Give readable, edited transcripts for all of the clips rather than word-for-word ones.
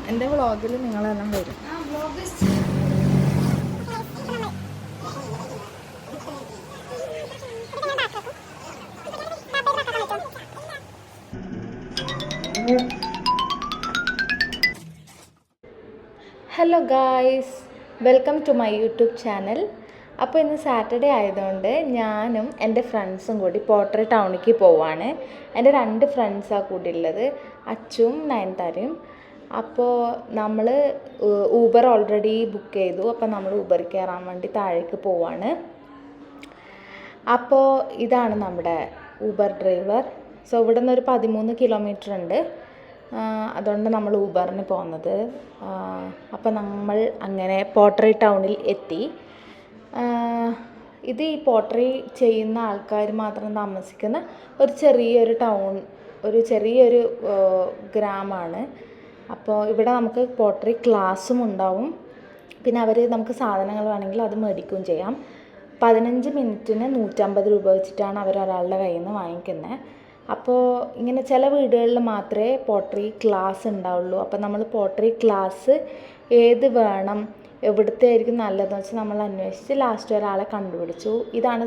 എൻ്റെ വ്ളോഗിൽ നിങ്ങളെല്ലാം വരും. Hello guys, welcome to my YouTube channel. അപ്പോൾ ഇന്ന് സാറ്റർഡേ ആയതുകൊണ്ട് ഞാനും എൻ്റെ ഫ്രണ്ട്സും കൂടി പോട്ടറി ടൗണിലേക്ക് പോവാണ്. എൻ്റെ 2 ഫ്രണ്ട്സാണ് കൂടി ഉള്ളത്, അച്ചും നയൻതാരയും. അപ്പോൾ നമ്മൾ ഊബർ ഓൾറെഡി ബുക്ക് ചെയ്തു. അപ്പോൾ നമ്മൾ ഊബർ കയറാൻ വേണ്ടി താഴേക്ക് പോവാണ്. അപ്പോൾ ഇതാണ് നമ്മുടെ ഊബർ ഡ്രൈവർ. സോ ഇവിടെ നിന്ന് ഒരു 13 കിലോമീറ്റർ ഉണ്ട്. അതുകൊണ്ട് നമ്മൾ ഊബറിന് പോകുന്നത്. അപ്പോൾ നമ്മൾ അങ്ങനെ പോട്ടറി ടൗണിൽ എത്തി. ഇത് ഈ പോട്ടറി ചെയ്യുന്ന ആൾക്കാർ മാത്രം താമസിക്കുന്ന ഒരു ചെറിയൊരു ടൗൺ, ഒരു ചെറിയൊരു ഗ്രാമമാണ്. അപ്പോൾ ഇവിടെ നമുക്ക് പോട്ടറി ക്ലാസ്സും ഉണ്ടാവും. പിന്നെ അവർ നമുക്ക് സാധനങ്ങൾ വേണമെങ്കിൽ അത് മേടിക്കുകയും ചെയ്യാം. 15 മിനിറ്റിന് 150 രൂപ വെച്ചിട്ടാണ് അവർ ഒരാളുടെ കയ്യിൽ നിന്ന് വാങ്ങിക്കുന്നത്. അപ്പോൾ ഇങ്ങനെ ചില വീടുകളിൽ മാത്രമേ പോട്ടറി ക്ലാസ് ഉണ്ടാവുള്ളൂ. അപ്പോൾ നമ്മൾ പോട്ടറി ക്ലാസ് ഏത് വേണം, എവിടുത്തെ ആയിരിക്കും നല്ലതെന്ന് വെച്ചാൽ നമ്മൾ അന്വേഷിച്ച് ലാസ്റ്റ് ഒരാളെ കണ്ടുപിടിച്ചു. ഇതാണ്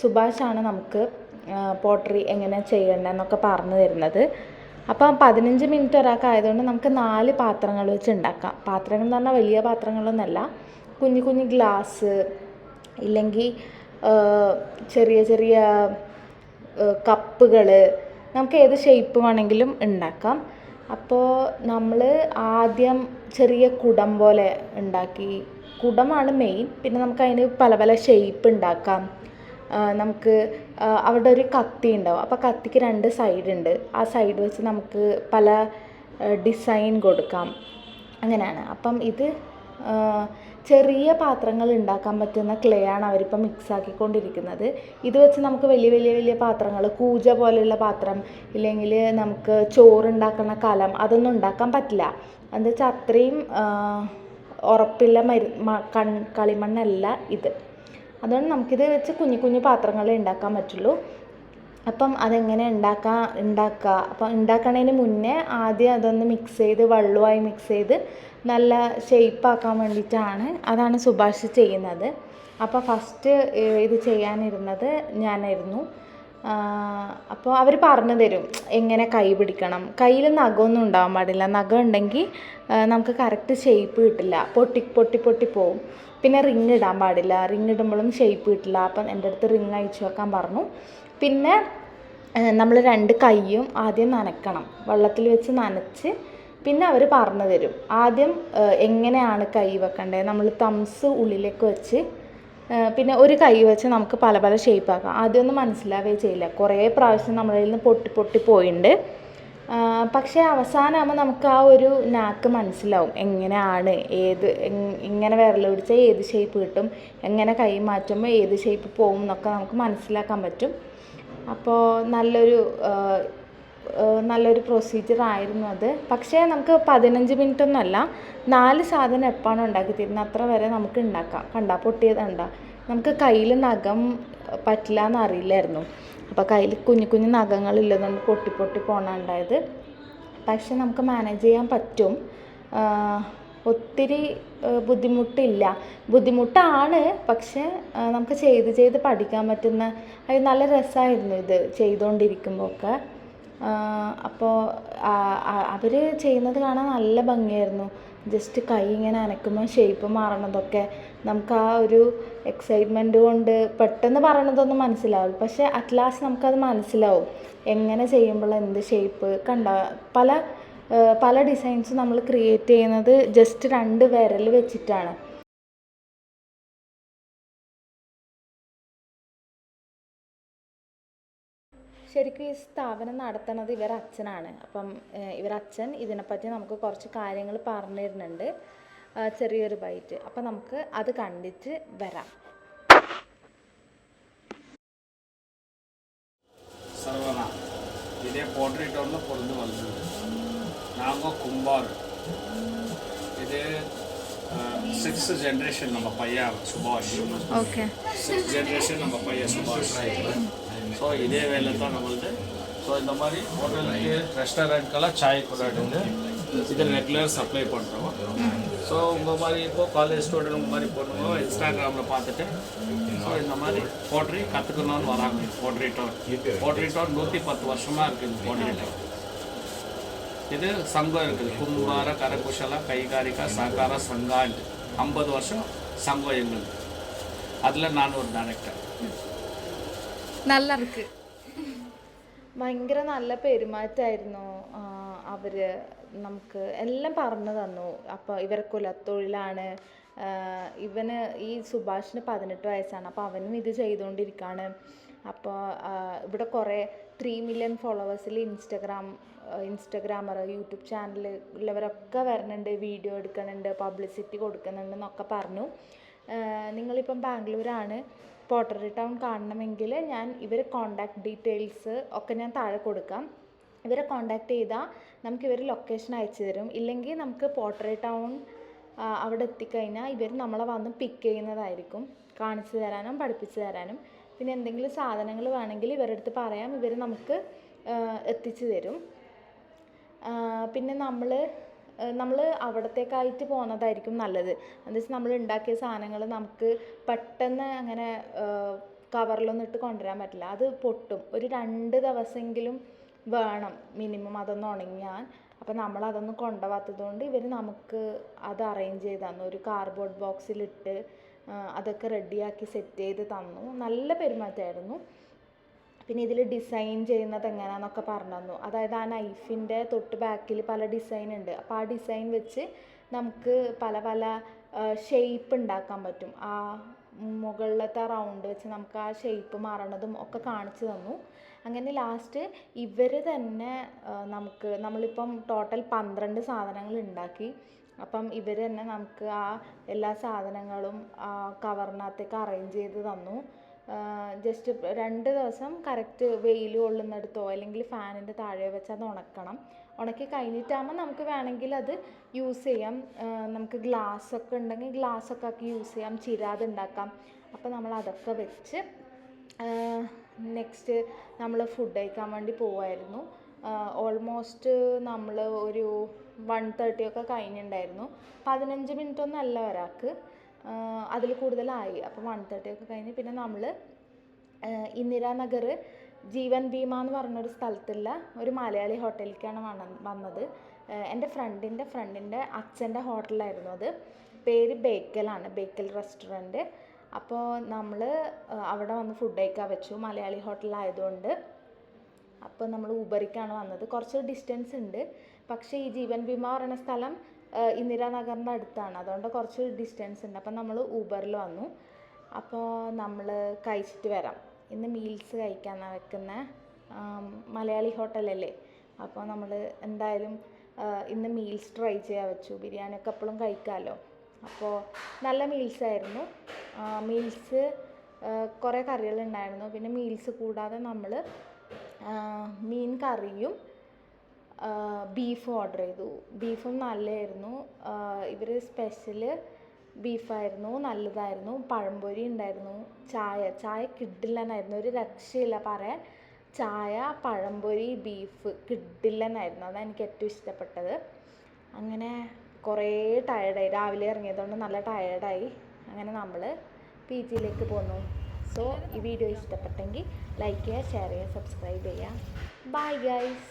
സുഭാഷാണ് നമുക്ക് പോട്ടറി എങ്ങനെ ചെയ്യേണ്ടതെന്നൊക്കെ പറഞ്ഞു തരുന്നത്. അപ്പം 15 മിനിറ്റ് ഒരാൾക്ക് ആയതുകൊണ്ട് നമുക്ക് 4 പാത്രങ്ങൾ വെച്ച് ഉണ്ടാക്കാം. പാത്രങ്ങൾ എന്ന് പറഞ്ഞാൽ വലിയ പാത്രങ്ങളൊന്നുമല്ല, കുഞ്ഞു കുഞ്ഞു ഗ്ലാസ്, ഇല്ലെങ്കിൽ ചെറിയ ചെറിയ കപ്പുകൾ, നമുക്ക് ഏത് ഷേപ്പ് വേണമെങ്കിലും ഉണ്ടാക്കാം. അപ്പോൾ നമ്മൾ ആദ്യം ചെറിയ കുടം പോലെ ഉണ്ടാക്കി. കുടമാണ് മെയിൻ. പിന്നെ നമുക്ക് അതിന് പല പല ഷേപ്പ് ഉണ്ടാക്കാം. നമുക്ക് അവിടെ ഒരു കത്തി ഉണ്ടാവും. അപ്പോൾ കത്തിക്ക് 2 സൈഡ് ഉണ്ട്. ആ സൈഡ് വെച്ച് നമുക്ക് പല ഡിസൈൻ കൊടുക്കാം. അങ്ങനെയാണ്. അപ്പം ഇത് ചെറിയ പാത്രങ്ങൾ ഉണ്ടാക്കാൻ പറ്റുന്ന ക്ലേ ആണ് അവരിപ്പോൾ മിക്സ് ആക്കിക്കൊണ്ടിരിക്കുന്നത്. ഇത് വെച്ച് നമുക്ക് വലിയ വലിയ വലിയ പാത്രങ്ങൾ, കൂജ പോലെയുള്ള പാത്രം, ഇല്ലെങ്കിൽ നമുക്ക് ചോറുണ്ടാക്കുന്ന കലം, അതൊന്നും ഉണ്ടാക്കാൻ പറ്റില്ല. എന്താ വെച്ചാൽ അത്രയും ഉറപ്പില്ല കളിമണ്ണല്ല ഇത്. അതുകൊണ്ട് നമുക്കിത് വെച്ച് കുഞ്ഞു കുഞ്ഞു പാത്രങ്ങളെ ഉണ്ടാക്കാൻ പറ്റുള്ളൂ. അപ്പം അതെങ്ങനെ ഉണ്ടാക്കുക. അപ്പം ഉണ്ടാക്കണതിന് മുന്നേ ആദ്യം അതൊന്ന് മിക്സ് ചെയ്ത്, വെള്ളവുമായി മിക്സ് ചെയ്ത് നല്ല ഷേപ്പാക്കാൻ വേണ്ടിയിട്ടാണ്. അതാണ് സുഭാഷ് ചെയ്യുന്നത്. അപ്പോൾ ഫസ്റ്റ് ഇത് ചെയ്യാനിരുന്നത് ഞാനായിരുന്നു. അപ്പോൾ അവർ പറഞ്ഞു തരും എങ്ങനെ കൈ പിടിക്കണം. കയ്യിൽ നഖമൊന്നും ഉണ്ടാവാൻ പാടില്ല. നഖം ഉണ്ടെങ്കിൽ നമുക്ക് കറക്റ്റ് ഷേപ്പ് കിട്ടില്ല, പൊട്ടി പോവും. പിന്നെ റിങ് ഇടാൻ പാടില്ല. റിങ് ഇടുമ്പോഴും ഷേപ്പ് കിട്ടില്ല. അപ്പം എൻ്റെ അടുത്ത് റിങ് അയച്ചു വെക്കാൻ പറഞ്ഞു. പിന്നെ നമ്മൾ 2 കൈയും ആദ്യം നനയ്ക്കണം, വെള്ളത്തിൽ വെച്ച് നനച്ച്. പിന്നെ അവർ പറഞ്ഞു തരും ആദ്യം എങ്ങനെയാണ് കൈ വെക്കേണ്ടത്. നമ്മൾ തംസ് ഉള്ളിലേക്ക് വെച്ച്, പിന്നെ ഒരു കൈ വെച്ച് നമുക്ക് പല പല ഷേപ്പാക്കാം. ആദ്യമൊന്നും മനസ്സിലാവുകയേ ചെയ്യില്ല. കുറേ പ്രാവശ്യം നമ്മളിൽ നിന്ന് പൊട്ടി പോയിട്ടുണ്ട്. പക്ഷേ അവസാനമാകുമ്പോൾ നമുക്ക് ആ ഒരു നാക്ക് മനസ്സിലാവും, എങ്ങനെയാണ് ഇങ്ങനെ വിരൽ പിടിച്ചാൽ ഏത് ഷേപ്പ് കിട്ടും, എങ്ങനെ കൈ മാറ്റുമ്പോൾ ഏത് ഷേപ്പ് പോകും എന്നൊക്കെ നമുക്ക് മനസ്സിലാക്കാൻ പറ്റും. അപ്പോൾ നല്ലൊരു പ്രൊസീജിയർ ആയിരുന്നു അത്. പക്ഷേ നമുക്ക് 15 മിനിറ്റൊന്നുമല്ല, 4 സാധനം എപ്പോഴാണ് ഉണ്ടാക്കി തരുന്നത് അത്ര വരെ നമുക്ക് ഉണ്ടാക്കാം. പൊട്ടിയതുണ്ടാ, നമുക്ക് കയ്യിൽ നഖം പറ്റില്ല എന്നറിയില്ലായിരുന്നു. അപ്പോൾ കയ്യിൽ കുഞ്ഞു കുഞ്ഞു നഖങ്ങളില്ലതുകൊണ്ട് പൊട്ടി പോകണുണ്ടായത്. പക്ഷെ നമുക്ക് മാനേജ് ചെയ്യാൻ പറ്റും. ഒത്തിരി ബുദ്ധിമുട്ടാണ്. പക്ഷേ നമുക്ക് ചെയ്ത് പഠിക്കാൻ പറ്റുന്ന അത് നല്ല രസമായിരുന്നു ഇത് ചെയ്തുകൊണ്ടിരിക്കുമ്പോൾ ഒക്കെ. അപ്പോൾ അവർ ചെയ്യുന്നത് കാണാൻ നല്ല ഭംഗിയായിരുന്നു. ജസ്റ്റ് കൈ ഇങ്ങനെ അനക്കുമ്പോൾ ഷേപ്പ് മാറണതൊക്കെ നമുക്ക് ആ ഒരു എക്സൈറ്റ്മെൻറ്റ് കൊണ്ട് പെട്ടെന്ന് പറയണതൊന്നും മനസ്സിലാവില്ല. പക്ഷേ അറ്റ് ലാസ്റ്റ് നമുക്കത് മനസ്സിലാവും എങ്ങനെ ചെയ്യുമ്പോൾ എന്ത് ഷേപ്പ്. പല ഡിസൈൻസും നമ്മൾ ക്രിയേറ്റ് ചെയ്യുന്നത് ജസ്റ്റ് 2 വിരൽ വെച്ചിട്ടാണ്. ശരിക്കും ഈ സ്ഥാപനം നടത്തുന്നത് ഇവരച്ഛനാണ്. അപ്പം ഇവരച്ഛൻ ഇതിനെപ്പറ്റി നമുക്ക് കുറച്ച് കാര്യങ്ങൾ പറഞ്ഞു തരുന്നുണ്ട്, ചെറിയൊരു ബൈറ്റ്. അപ്പം നമുക്ക് അത് കണ്ടിട്ട് വരാം. സർവന ഇതേ പോട്ടറി ടൗണിൽ പൊറന്ന് വന്നത് നാമ കുംബാർ. ഇത് 6th generation நம்ம பையன் சுபாஷ். ஓகே, 6th generation நம்ம பையன் சுபாஷ். ஸோ இதே வேலை தான் நம்மளது ஸோ இந்த மாதிரி ஹோட்டலுக்கு ரெஸ்டாரண்ட்க்கெல்லாம் சாய் கூட எடுத்து இது ரெகுலர் சப்ளை பண்ணுறோம். ஸோ உங்கள் மாதிரி இப்போ காலேஜ் ஸ்டூடெண்ட் உங்கள் மாதிரி பொண்ணுங்க இன்ஸ்டாகிராமில் பார்த்துட்டு ஸோ இந்த மாதிரி போட்ரி கற்றுக்கணும்னு வராங்க. போட்ரி டவுன் 110 வருஷமாக இருக்குது. போட்ரி டவுன் இது சங்கம் இருக்குது, கும்பார கரகுஷல கைகாரிகா சஹகார சங்கான்ட்டு 50 வருஷம் சங்கம் எங்களுக்கு. அதில் நான் ஒரு டைரக்டர். நல்லா இருக்கு. ഭയങ്കര നല്ല പെരുമാറ്റമായിരുന്നു അവർ. നമുക്ക് എല്ലാം പറഞ്ഞു തന്നു. അപ്പോൾ ഇവർ കുലത്തൊഴിലാണ്. ഇവന് ഈ സുഭാഷിന് 18 വയസ്സാണ്. അപ്പോൾ അവനും ഇത് ചെയ്തുകൊണ്ടിരിക്കുകയാണ്. അപ്പോൾ ഇവിടെ കുറേ 3 മില്യൺ ഫോളോവേഴ്സിൽ ഇൻസ്റ്റഗ്രാമർ യൂട്യൂബ് ചാനൽ ഉള്ളവരൊക്കെ വരുന്നുണ്ട്, വീഡിയോ എടുക്കുന്നുണ്ട്, പബ്ലിസിറ്റി കൊടുക്കുന്നുണ്ട് എന്നൊക്കെ പറഞ്ഞു. നിങ്ങളിപ്പം ബാംഗ്ലൂരാണ്, പോട്ടറി ടൗൺ കാണണമെങ്കിൽ ഞാൻ ഇവരെ കോണ്ടാക്ട് ഡീറ്റെയിൽസ് ഒക്കെ ഞാൻ താഴെ കൊടുക്കാം. ഇവരെ കോണ്ടാക്ട് ചെയ്താൽ നമുക്ക് ഇവർ ലൊക്കേഷൻ അയച്ചു തരും. ഇല്ലെങ്കിൽ നമുക്ക് പോട്ടറി ടൗൺ അവിടെ എത്തിക്കഴിഞ്ഞാൽ ഇവർ നമ്മളെ വന്ന് പിക്ക് ചെയ്യുന്നതായിരിക്കും, കാണിച്ചു തരാനും പഠിപ്പിച്ചു തരാനും. പിന്നെ എന്തെങ്കിലും സാധനങ്ങൾ വേണമെങ്കിൽ ഇവരുടെ അടുത്ത് പറയാം, ഇവർ നമുക്ക് എത്തിച്ചു തരും. പിന്നെ നമ്മൾ അവിടത്തേക്കായിട്ട് പോകുന്നതായിരിക്കും നല്ലത്. എന്താ വെച്ചാൽ നമ്മൾ ഉണ്ടാക്കിയ സാധനങ്ങൾ നമുക്ക് പെട്ടെന്ന് അങ്ങനെ കവറിലൊന്നും ഇട്ട് കൊണ്ടുവരാൻ പറ്റില്ല, അത് പൊട്ടും. ഒരു 2 ദിവസമെങ്കിലും വേണം മിനിമം അതൊന്ന് ഉണങ്ങാൻ. അപ്പോൾ നമ്മളതൊന്നും കൊണ്ടുപോകാത്തത് കൊണ്ട് ഇവർ നമുക്ക് അത് അറേഞ്ച് ചെയ്ത് തന്നു. ഒരു കാർഡ്ബോർഡ് ബോക്സിലിട്ട് അതൊക്കെ റെഡിയാക്കി സെറ്റ് ചെയ്ത് തന്നു. നല്ല പെരുമാറ്റമായിരുന്നു. പിന്നെ ഇതിൽ ഡിസൈൻ ചെയ്യുന്നത് എങ്ങനെയാണെന്നൊക്കെ പറഞ്ഞു തന്നു. അതായത് ആ നൈഫിൻ്റെ തൊട്ട് ബാക്കിൽ പല ഡിസൈൻ ഉണ്ട്. അപ്പോൾ ആ ഡിസൈൻ വെച്ച് നമുക്ക് പല പല ഷേപ്പ് ഉണ്ടാക്കാൻ പറ്റും. ആ മുകളിലത്തെ റൗണ്ട് വെച്ച് നമുക്ക് ആ ഷേപ്പ് മാറണതും ഒക്കെ കാണിച്ചു തന്നു. അങ്ങനെ ലാസ്റ്റ് ഇവർ തന്നെ നമ്മളിപ്പം ടോട്ടൽ 12 സാധനങ്ങൾ ഉണ്ടാക്കി. അപ്പം ഇവർ തന്നെ നമുക്ക് ആ എല്ലാ സാധനങ്ങളും കവറിനകത്തേക്ക് അറേഞ്ച് ചെയ്ത് തന്നു. ജസ്റ്റ് 2 ദിവസം കറക്റ്റ് വെയിൽ കൊള്ളുന്നിടത്തോ അല്ലെങ്കിൽ ഫാനിൻ്റെ താഴെ വെച്ച് അത് ഉണക്കണം. ഉണക്കി കഴിഞ്ഞിട്ടാകുമ്പോൾ നമുക്ക് വേണമെങ്കിൽ അത് യൂസ് ചെയ്യാം. നമുക്ക് ഗ്ലാസ്സൊക്കെ ഉണ്ടെങ്കിൽ ഗ്ലാസ്സൊക്കെ ആക്കി യൂസ് ചെയ്യാം, ചിരാത് ഉണ്ടാക്കാം. അപ്പോൾ നമ്മൾ അതൊക്കെ വെച്ച് നെക്സ്റ്റ് നമ്മൾ ഫുഡ് കഴിക്കാൻ വേണ്ടി പോവായിരുന്നു. ഓൾമോസ്റ്റ് നമ്മൾ ഒരു 1:30 ഒക്കെ കഴിഞ്ഞിട്ടുണ്ടായിരുന്നു. 15 മിനിറ്റൊന്നും അല്ല ഒരാൾക്ക്, അതിൽ കൂടുതലായി. അപ്പോൾ 1:30 ഒക്കെ കഴിഞ്ഞ് പിന്നെ നമ്മൾ ഇന്ദിരാനഗർ ജീവൻ ഭീമ എന്ന് പറഞ്ഞൊരു സ്ഥലത്തുള്ള ഒരു മലയാളി ഹോട്ടലിലേക്കാണ് വന്നത്. എൻ്റെ ഫ്രണ്ടിൻ്റെ അച്ഛൻ്റെ ഹോട്ടലായിരുന്നു അത്. പേര് ബേക്കലാണ്, ബേക്കൽ റെസ്റ്റോറൻറ്റ്. അപ്പോൾ നമ്മൾ അവിടെ വന്ന് ഫുഡ് കഴിക്കാൻ വെച്ചു, മലയാളി ഹോട്ടലായതുകൊണ്ട്. അപ്പോൾ നമ്മൾ ഊബറിക്കാണ് വന്നത്. കുറച്ച് ഡിസ്റ്റൻസ് ഉണ്ട്, പക്ഷേ ഈ ജീവൻ ഭീമ പറയുന്ന സ്ഥലം ഇന്ദിരാനഗറിൻ്റെ അടുത്താണ്, അതുകൊണ്ട് കുറച്ച് ഡിസ്റ്റൻസ് ഉണ്ട്. അപ്പം നമ്മൾ ഊബറിൽ വന്നു. അപ്പോൾ നമ്മൾ കഴിച്ചിട്ട് വരാം, ഇന്ന് മീൽസ് കഴിക്കാനാണ് വെക്കുന്നത്, മലയാളി ഹോട്ടലല്ലേ. അപ്പോൾ നമ്മൾ എന്തായാലും ഇന്ന് മീൽസ് ട്രൈ ചെയ്യാൻ വെച്ചു. ബിരിയാണിയൊക്കെ എപ്പോഴും കഴിക്കാമല്ലോ. അപ്പോൾ നല്ല മീൽസായിരുന്നു. മീൽസ് കുറേ കറികളുണ്ടായിരുന്നു. പിന്നെ മീൽസ് കൂടാതെ നമ്മൾ മീൻ കറിയും ബീഫും ഓർഡർ ചെയ്തു. ബീഫും നല്ലതായിരുന്നു. ഇവർ സ്പെഷ്യൽ ബീഫായിരുന്നു, നല്ലതായിരുന്നു. പഴംപൊരി ഉണ്ടായിരുന്നു. ചായ കിഡിലനായിരുന്നു, ഒരു രക്ഷയില്ല പറയാൻ. ചായ, പഴംപൊരി, ബീഫ് കിഡിലനായിരുന്നു. അതാണ് എനിക്ക് ഏറ്റവും ഇഷ്ടപ്പെട്ടത്. അങ്ങനെ കുറേ ടയേർഡായി, രാവിലെ ഇറങ്ങിയതുകൊണ്ട് നല്ല ടയേർഡായി. അങ്ങനെ നമ്മൾ PGയിലേക്ക് പോന്നു. സോ ഈ വീഡിയോ ഇഷ്ടപ്പെട്ടെങ്കിൽ ലൈക്ക് ചെയ്യുക, ഷെയർ ചെയ്യുക, സബ്സ്ക്രൈബ് ചെയ്യുക. Bye guys.